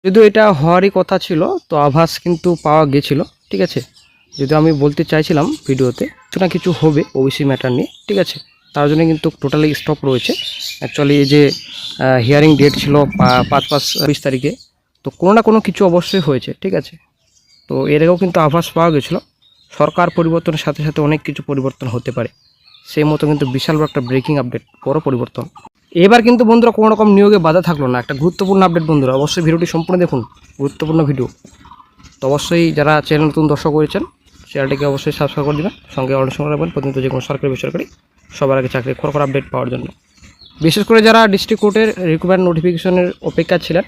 যদিও এটা হওয়ারই কথা ছিল, তো আভাস কিন্তু পাওয়া গেছিল, ঠিক আছে। যদি আমি বলতে চাইছিলাম ভিডিওতে কিছু না কিছু হবে ওবিসি ম্যাটার নিয়ে, ঠিক আছে। তার জন্য কিন্তু টোটালি স্টপ রয়েছে। অ্যাকচুয়ালি এই যে হিয়ারিং ডেট ছিল 5/5/20 তারিখে, তো কোনো না কোনো কিছু অবশ্যই হয়েছে, ঠিক আছে। তো এর আগেও কিন্তু আভাস পাওয়া গেছিলো সরকার পরিবর্তনের সাথে সাথে অনেক কিছু পরিবর্তন হতে পারে, সেই মতো কিন্তু বিশাল বড় একটা ব্রেকিং আপডেট, বড় পরিবর্তন। এবার কিন্তু বন্ধুরা কোনো রকম নিয়োগে বাধা থাকলো না, একটা গুরুত্বপূর্ণ আপডেট বন্ধুরা, অবশ্যই ভিডিওটি সম্পূর্ণ দেখুন, গুরুত্বপূর্ণ ভিডিও। তো অবশ্যই যারা চ্যানেল নতুন দর্শক করেছেন চ্যানেলটিকে অবশ্যই সাবস্ক্রাইব করে দেবেন, সঙ্গে অনুসরণ রাখবেন প্রতিনিয়ত যে কোনো সরকারি বেসরকারি সবার আগে চাকরি খবর আপডেট পাওয়ার জন্য। বিশেষ করে যারা ডিস্ট্রিক্ট কোর্টের রিক্রুটমেন্ট নোটিফিকেশনের অপেক্ষা ছিলেন,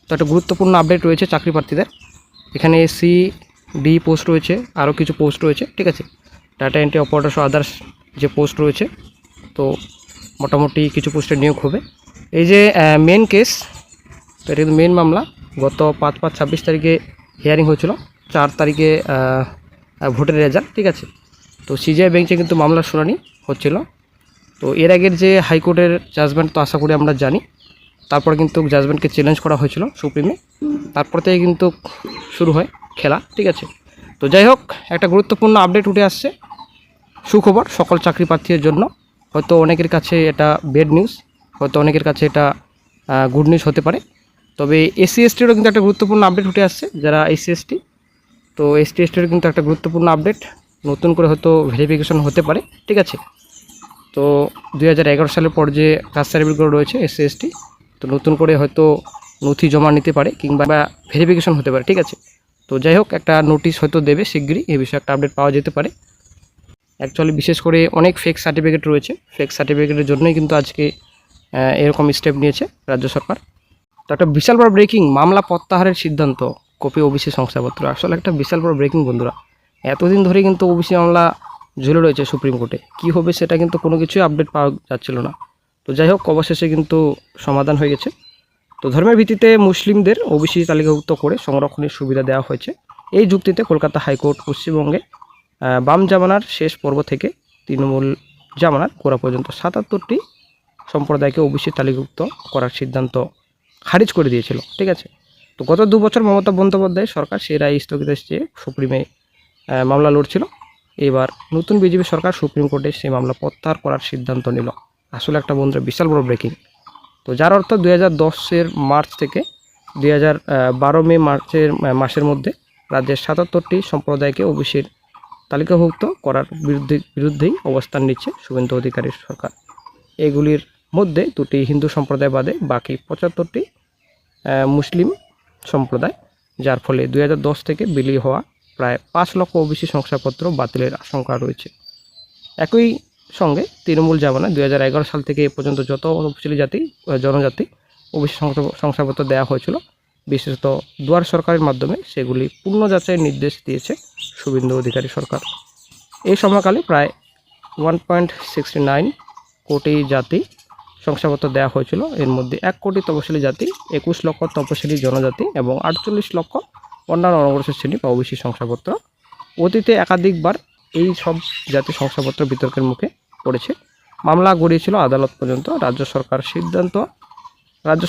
তো একটা গুরুত্বপূর্ণ আপডেট রয়েছে চাকরি প্রার্থীদের। এখানে CDE পোস্ট রয়েছে, আরও কিছু পোস্ট রয়েছে, ঠিক আছে। ডাটা এন্ট্রি অপারেটর সহ আদার্স যে পোস্ট রয়েছে, তো মোটামুটি কিছু পোস্টে নিয়োগ হবে। এই যে মেন কেস, তো এটা কিন্তু মেন মামলা। গত 5/5/26 তারিখে হিয়ারিং হয়েছিল, 4 তারিখে ভোটের রেজাল্ট, ঠিক আছে। তো CJI বেঞ্চে কিন্তু মামলার শুনানি হচ্ছিল। তো এর আগের যে হাইকোর্টের জাজমেন্ট তো আশা করি আমরা জানি, তারপরে কিন্তু জাজমেন্টকে চ্যালেঞ্জ করা হয়েছিল সুপ্রিমে, তারপর থেকে কিন্তু শুরু হয় খেলা, ঠিক আছে। তো যাই হোক, একটা গুরুত্বপূর্ণ আপডেট উঠে আসছে, সুখবর সকল চাকরি প্রার্থীদের জন্য। হয়তো অনেকের কাছে এটা ব্যাড নিউজ, হয়তো অনেকের কাছে এটা গুড নিউজ হতে পারে। তবে SC/STরও কিন্তু একটা গুরুত্বপূর্ণ আপডেট উঠে আসছে, যারা SC/ST, তো ST/STর কিন্তু একটা গুরুত্বপূর্ণ আপডেট, নতুন করে হয়তো ভেরিফিকেশন হতে পারে, ঠিক আছে। তো 2011 সালের পর যে কাস্ট সার্টিফিকেট রয়েছে SC/ST, তো নতুন করে হয়তো নথি জমা নিতে পারে কিংবা ভেরিফিকেশন হতে পারে, ঠিক আছে। তো যাই হোক, একটা নোটিশ হয়তো দেবে শিগগিরই, এই বিষয়ে একটা আপডেট পাওয়া যেতে পারে। অ্যাকচুয়ালি বিশেষ করে অনেক ফেক সার্টিফিকেট রয়েছে, ফেক সার্টিফিকেটের জন্যই কিন্তু আজকে এরকম স্টেপ নিয়েছে রাজ্য সরকার। তো একটা বিশাল বড় ব্রেকিং, মামলা প্রত্যাহারের সিদ্ধান্ত, কপি ওবিসি শংসাপত্র। আসলে একটা বিশাল বড় ব্রেকিং বন্ধুরা। এতদিন ধরে কিন্তু ওবিসি মামলা ঝুলে রয়েছে সুপ্রিম কোর্টে, কী হবে সেটা কিন্তু কোনো কিছুই আপডেট পাওয়া যাচ্ছিল না। তো যাই হোক, অবশেষে কিন্তু সমাধান হয়ে গেছে। তো ধর্মের ভিত্তিতে মুসলিমদের ওবিসি তালিকাভুক্ত করে সংরক্ষণের সুবিধা দেওয়া হয়েছে। এই যুক্তিতে কলকাতা হাইকোর্ট পশ্চিমবঙ্গে বাম জামানার শেষ পর্ব থেকে তৃণমূল জামানার গোড়া পর্যন্ত 77টি সম্প্রদায়কে ওবিসি তালিকাভুক্ত করার সিদ্ধান্ত খারিজ করে দিয়েছিল, ঠিক আছে। তো গত 2 বছর মমতা বন্দ্যোপাধ্যায় সরকার সেই রায় স্থগিত চেয়ে সুপ্রিমে মামলা লড়ছিল। এবার নতুন বিজেপি সরকার সুপ্রিম কোর্টে সেই মামলা প্রত্যাহার করার সিদ্ধান্ত নিল। আসলে একটা বন্ধুরা বিশাল বড় ব্রেকিং। তো যার অর্থ 2010 মার্চ থেকে 2012 মাসের মধ্যে রাজ্যের 77টি সম্প্রদায়কে ওবিসির তালিকাভুক্ত করার বিরুদ্ধেই অবস্থান নিচ্ছে শুভেন্দু অধিকারীর সরকার। এগুলির মধ্যে 2টি হিন্দু সম্প্রদায় বাদে বাকি 75টি মুসলিম সম্প্রদায়, যার ফলে 2010 থেকে বিলি হওয়া প্রায় 5 লক্ষ ওবিসি শংসাপত্র বাতিলের আশঙ্কা রয়েছে। একই সঙ্গে তৃণমূল জামানায় 2011 সাল থেকে এ পর্যন্ত যত অনুসূচিত জাতি জনজাতি ওবিসি শংসাপত্র দেওয়া হয়েছিল, বিশেষত দুয়ার সরকারের মাধ্যমে সেগুলি পূর্ণ যাচাইয়ের নির্দেশ দিয়েছে শুভেন্দু অধিকারী সরকার। এই সময়কালে প্রায় 1.69 কোটি জাতি শংসাপত্র দেওয়া হয়েছিল। এর মধ্যে 1 কোটি তপশিলি জাতি, 21 লক্ষ তপশিলি জনজাতি এবং 48 লক্ষ অন্যান্য অনগ্রসর শ্রেণী বা ওবিসি শংসাপত্র। অতীতে একাধিকবার এই সব জাতি শংসাপত্র বিতর্কের মুখে পড়েছে, মামলা গড়িয়েছিল আদালত পর্যন্ত। রাজ্য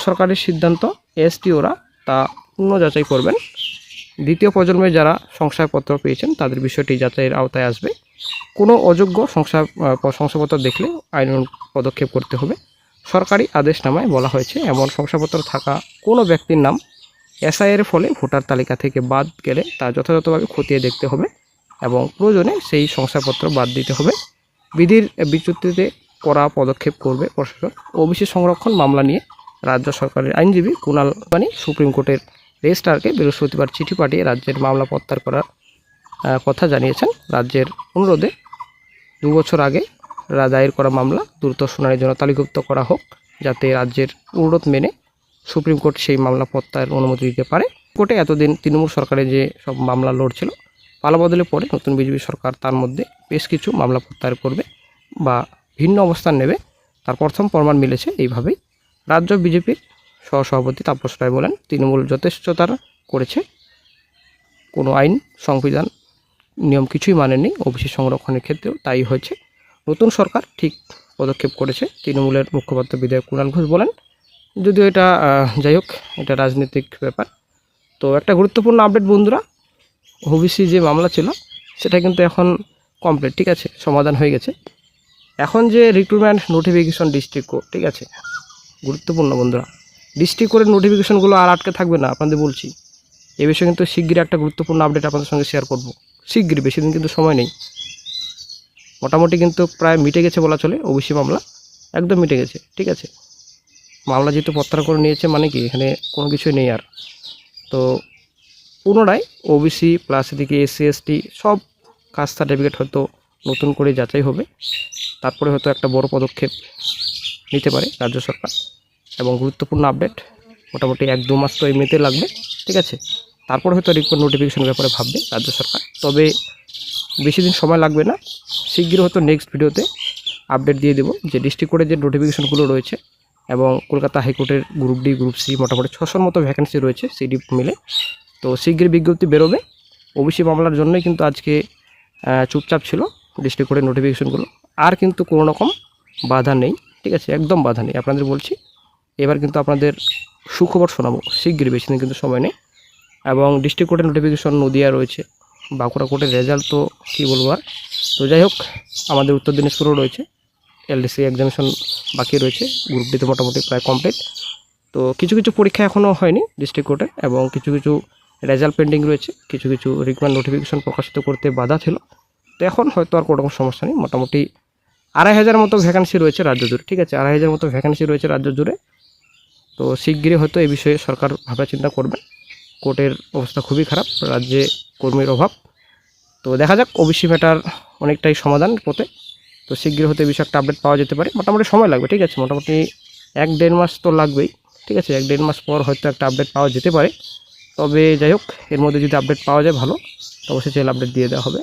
সরকারের সিদ্ধান্ত STOরা তা পূর্ণ যাচাই করবেন। দ্বিতীয় প্রজন্মে যারা শংসাপত্র পেয়েছেন তাদের বিষয়টি যাচাইয়ের আওতায় আসবে। কোনো অযোগ্য শংসাপত্র দেখলে আইনানুগ পদক্ষেপ করতে হবে। সরকারি আদেশনামায় বলা হয়েছে, এমন শংসাপত্র থাকা কোনো ব্যক্তির নাম SIR ফলে ভোটার তালিকা থেকে বাদ গেলে তা যথাযথভাবে খতিয়ে দেখতে হবে এবং প্রয়োজনে সেই শংসাপত্র বাদ দিতে হবে। বিধির বিচ্যুতিতে কড়া পদক্ষেপ করবে প্রশাসন। ওবিসি সংরক্ষণ মামলা নিয়ে রাজ্য সরকারের আইনজীবী কুণাল বানি সুপ্রিম কোর্টের রেজিস্ট্রারকে বৃহস্পতিবার চিঠি পাঠিয়ে রাজ্যের মামলা প্রত্যাহার করার কথা জানিয়েছেন। রাজ্যের অনুরোধে 2 বছর আগে দায়ের করা মামলা দ্রুত শুনানির জন্য তালিকাভুক্ত করা হোক, যাতে রাজ্যের অনুরোধ মেনে সুপ্রিম কোর্ট সেই মামলা প্রত্যাহারের অনুমতি দিতে পারে। কোর্টে এতদিন তৃণমূল সরকারের যে সব মামলা লড়ছিল, পালাবদলে পরে নতুন বিজেপি সরকার তার মধ্যে বেশ কিছু মামলা প্রত্যাহার করবে বা ভিন্ন অবস্থান নেবে, তার প্রথম প্রমাণ মিলেছে এইভাবেই। রাজ্য বিজেপির সহসভাপতি তাপস রায় বলেন, তৃণমূল যথেষ্টতার করেছে, কোনো আইন সংবিধান নিয়ম কিছুই মানেনি, ওবিসি সংরক্ষণের ক্ষেত্রেও তাই হয়েছে। নতুন সরকার ঠিক পদক্ষেপ করেছে, তৃণমূলের মুখপাত্র বিধায়ক কুণাল ঘোষ বলেন। যদিও এটা যাই হোক, এটা রাজনৈতিক ব্যাপার, তো একটা গুরুত্বপূর্ণ আপডেট বন্ধুরা, ওবিসি যে মামলা ছিল সেটা কিন্তু এখন কমপ্লিট, ঠিক আছে, সমাধান হয়ে গেছে। এখন যে রিক্রুটমেন্ট নোটিফিকেশন ডিস্ট্রিক্ট কোড, ঠিক আছে, গুরুত্বপূর্ণ বন্ধুরা, ডিস্ট্রিক্ট কোডের নোটিফিকেশনগুলো আর আটকে থাকবে না, আপনাদের বলছি। এ বিষয়ে কিন্তু শিগগিরই একটা গুরুত্বপূর্ণ আপডেট আপনাদের সঙ্গে শেয়ার করব, শিগগিরই, বেশি দিন কিন্তু সময় নেই। মোটামুটি কিন্তু প্রায় মিটে গেছে বলা চলে, ওবিসি মামলা একদম মিটে গেছে, ঠিক আছে। মামলা যেহেতু প্রত্যাহার করে নিয়েছে মানে কি এখানে কোনো কিছুই নেই আর। তো পুনরায় ওবিসি প্লাস এদিকে এসসি এসটি সব কাস্ট সার্টিফিকেট হয়তো নতুন করে যাচাই হবে, তারপরে হয়তো একটা বড় পদক্ষেপ নিতে পারে রাজ্য সরকার। এবং গুরুত্বপূর্ণ আপডেট, মোটামুটি 1-2 মাস তো এমনিতে লাগবে, ঠিক আছে। তারপরে হয়তো রিক্রুটমেন্ট নোটিফিকেশনের ব্যাপারে ভাববে রাজ্য সরকার, তবে বেশি দিন সময় লাগবে না। শিগগিরই হয়তো নেক্সট ভিডিওতে আপডেট দিয়ে দেবো যে ডিস্ট্রিক্ট কোর্টের যে নোটিফিকেশনগুলো রয়েছে এবং কলকাতা হাইকোর্টের গ্রুপ ডি গ্রুপ সি মোটামুটি 600-র মতো ভ্যাকেন্সি রয়েছে সিডি মিলে। তো শিগগিরই বিজ্ঞপ্তি বেরোবে। ওবিসি মামলার জন্যই কিন্তু আজকে চুপচাপ ছিল ডিস্ট্রিক্ট কোর্টের নোটিফিকেশনগুলো, আর কিন্তু কোনো রকম বাধা নেই, ঠিক আছে, একদম বাধা নেই। আপনাদের বলছি এবার কিন্তু আপনাদের সুখবর শোনাবো শিগগিরই, বেশি দিন কিন্তু সময় নেই। এবং ডিস্ট্রিক্ট কোর্টের নোটিফিকেশন নদিয়া রয়েছে, বাঁকুড়া কোর্টের রেজাল্ট তো কী বলবো আর। তো যাই হোক, আমাদের উত্তর দিনাজপুরও রয়েছে, এলডিসি এক্সামিনেশন বাকি রয়েছে, গ্রুপ ডিতে মোটামুটি প্রায় কমপ্লিট। তো কিছু কিছু পরীক্ষা এখনও হয়নি ডিস্ট্রিক্ট কোর্টে, এবং কিছু কিছু রেজাল্ট পেন্ডিং রয়েছে, কিছু কিছু রিকমেন্ড নোটিফিকেশন প্রকাশিত করতে বাধা ছিল। তো এখন হয়তো আর কোনো রকম সমস্যা নেই। মোটামুটি 2500 মতো ভ্যাকেন্সি রয়েছে রাজ্য জুড়ে, ঠিক আছে, 2500 মতো ভ্যাকেন্সি রয়েছে রাজ্য জুড়ে। তো শিগগিরই হয়তো এই বিষয়ে সরকার ভাবনা চিন্তা করবে। কোর্টের অবস্থা খুবই খারাপ, রাজ্যে কর্মীর অভাব। তো দেখা যাক, ওবিসি ম্যাটার অনেকটাই সমাধান পথে। তো শিগগিরই হয়তো এই বিষয়ে একটা আপডেট পাওয়া যেতে পারে, মোটামুটি সময় লাগবে, ঠিক আছে, মোটামুটি 1-1.5 মাস তো লাগবেই, ঠিক আছে। 1-1.5 মাস পর হয়তো একটা আপডেট পাওয়া যেতে পারে। তবে যাই হোক, এর মধ্যে যদি আপডেট পাওয়া যায় ভালো, তো অবশ্যই চ্যানেল আপডেট দিয়ে দেওয়া হবে।